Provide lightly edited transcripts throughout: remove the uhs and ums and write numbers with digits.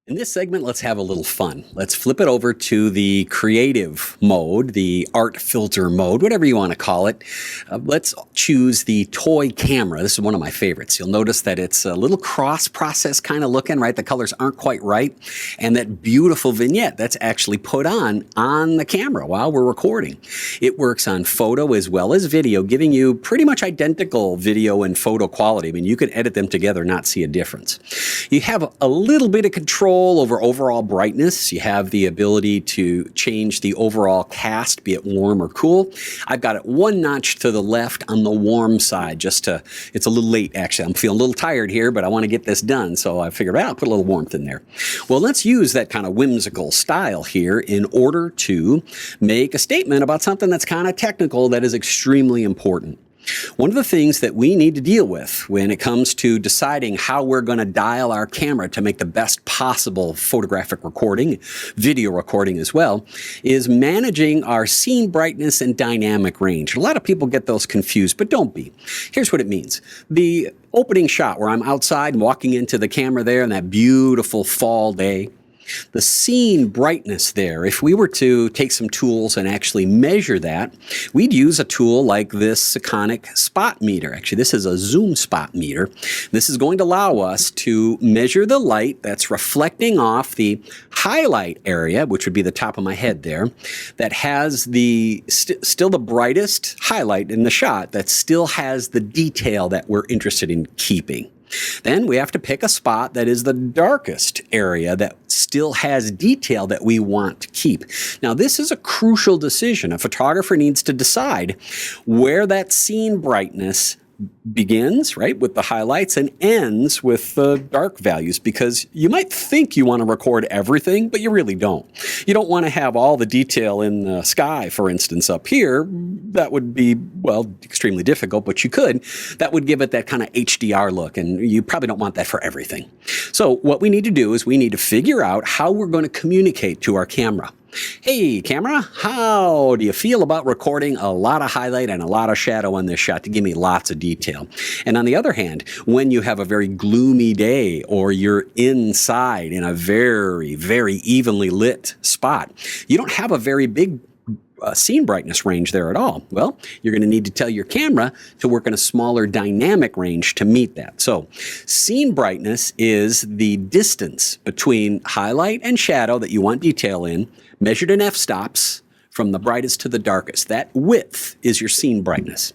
In this segment, let's have a little fun. Let's flip it over to the creative mode, the art filter mode, whatever you want to call it. Let's choose the toy camera. This is one of my favorites. You'll notice that it's a little cross-process kind of looking, right? The colors aren't quite right. And that beautiful vignette that's actually put on the camera while we're recording. It works on photo as well as video, giving you pretty much identical video and photo quality. I mean, you could edit them together and not see a difference. You have a little bit of control over overall brightness. You have the ability to change the overall cast, be it warm or cool. I've got it one notch to the left on the warm side, it's a little late actually. I'm feeling a little tired here, but I want to get this done. So I figured, I'll put a little warmth in there. Well, let's use that kind of whimsical style here in order to make a statement about something that's kind of technical that is extremely important. One of the things that we need to deal with when it comes to deciding how we're going to dial our camera to make the best possible photographic recording, video recording as well, is managing our scene brightness and dynamic range. A lot of people get those confused, but don't be. Here's what it means. The opening shot where I'm outside and walking into the camera there on that beautiful fall day, the scene brightness there, if we were to take some tools and actually measure that, we'd use a tool like this Sekonic spot meter. Actually, this is a zoom spot meter. This is going to allow us to measure the light that's reflecting off the highlight area, which would be the top of my head there, that has the still the brightest highlight in the shot, that still has the detail that we're interested in keeping. Then we have to pick a spot that is the darkest area that still has detail that we want to keep. Now, this is a crucial decision. A photographer needs to decide where that scene brightness begins, right, with the highlights and ends with the dark values, because you might think you want to record everything, but you really don't. You don't want to have all the detail in the sky, for instance, up here. That would be, well, extremely difficult, but you could. That would give it that kind of HDR look, and you probably don't want that for everything. So what we need to do is we need to figure out how we're going to communicate to our camera. Hey, camera, how do you feel about recording a lot of highlight and a lot of shadow on this shot to give me lots of detail? And on the other hand, when you have a very gloomy day or you're inside in a very, very evenly lit spot, you don't have a very big scene brightness range there at all. Well, you're going to need to tell your camera to work in a smaller dynamic range to meet that. So scene brightness is the distance between highlight and shadow that you want detail in, measured in f-stops from the brightest to the darkest. That width is your scene brightness.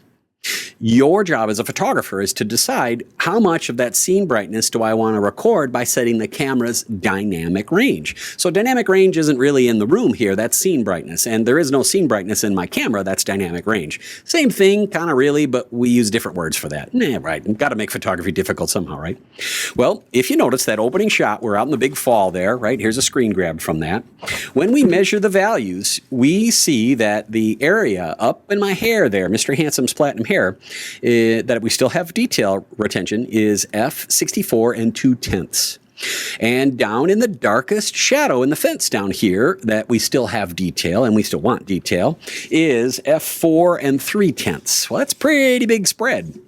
Your job as a photographer is to decide how much of that scene brightness do I want to record by setting the camera's dynamic range. So dynamic range isn't really in the room here, that's scene brightness. And there is no scene brightness in my camera, that's dynamic range. Same thing, kind of really, but we use different words for that. Right, got to make photography difficult somehow, right? Well, if you notice that opening shot, we're out in the big fall there, right? Here's a screen grab from that. When we measure the values, we see that the area up in my hair there, Mr. Handsome's platinum hair, that we still have detail retention is f64 and 2/10. And down in the darkest shadow in the fence down here that we still have detail and we still want detail is f4 and 3/10. Well, that's pretty big spread.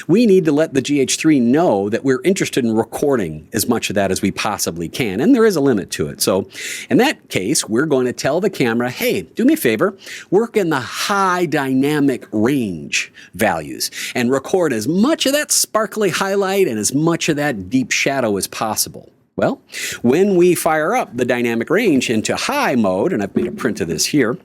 We need to let the GH3 know that we're interested in recording as much of that as we possibly can, and there is a limit to it. So in that case, we're going to tell the camera, hey, do me a favor, work in the high dynamic range values and record as much of that sparkly highlight and as much of that deep shadow as possible. Well, when we fire up the dynamic range into high mode, and I've made a print of this here,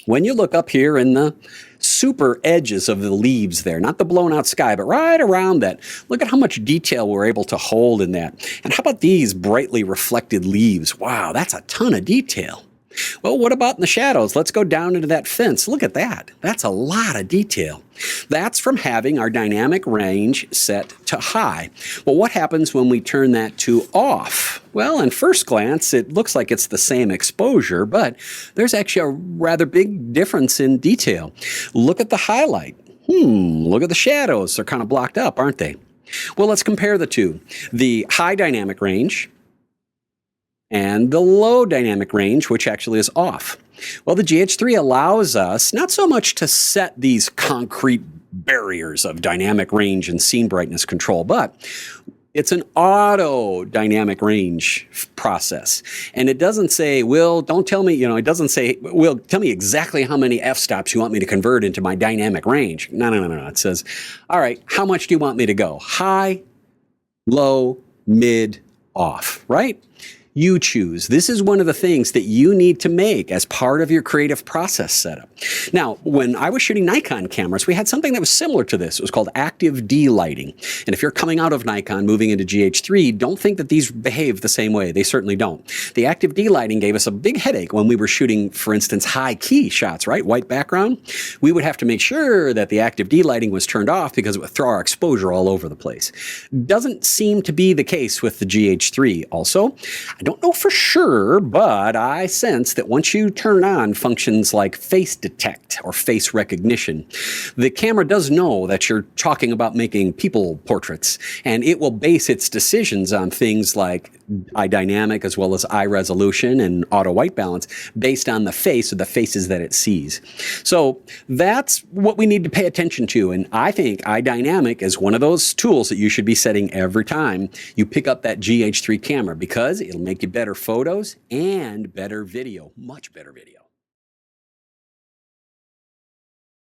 when you look up here in the super edges of the leaves there, not the blown out sky, but right around that, look at how much detail we're able to hold in that. And how about these brightly reflected leaves? Wow, that's a ton of detail. Well, what about in the shadows? Let's go down into that fence. Look at that. That's a lot of detail. That's from having our dynamic range set to high. Well, what happens when we turn that to off? Well, on first glance, it looks like it's the same exposure, but there's actually a rather big difference in detail. Look at the highlight. Look at the shadows. They're kind of blocked up, aren't they? Well, let's compare the two. The high dynamic range and the low dynamic range, which actually is off. Well, the GH3 allows us not so much to set these concrete barriers of dynamic range and scene brightness control, but It's an auto dynamic range process. And it doesn't say, Will, don't tell me, it doesn't say, Will, tell me exactly how many f-stops you want me to convert into my dynamic range. No. It says, all right, how much do you want me to go? High, low, mid, off, right? You choose. This is one of the things that you need to make as part of your creative process setup. Now, when I was shooting Nikon cameras, we had something that was similar to this. It was called active D-lighting. And if you're coming out of Nikon, moving into GH3, don't think that these behave the same way. They certainly don't. The active D-lighting gave us a big headache when we were shooting, for instance, high key shots, right? White background. We would have to make sure that the active D-lighting was turned off because it would throw our exposure all over the place. Doesn't seem to be the case with the GH3 also. I don't know for sure, but I sense that once you turn on functions like face detect or face recognition, the camera does know that you're talking about making people portraits, and it will base its decisions on things like iDynamic as well as iResolution and auto white balance based on the face or the faces that it sees. So that's what we need to pay attention to, and I think iDynamic is one of those tools that you should be setting every time you pick up that GH3 camera, because it'll make you better photos and better video, much better video.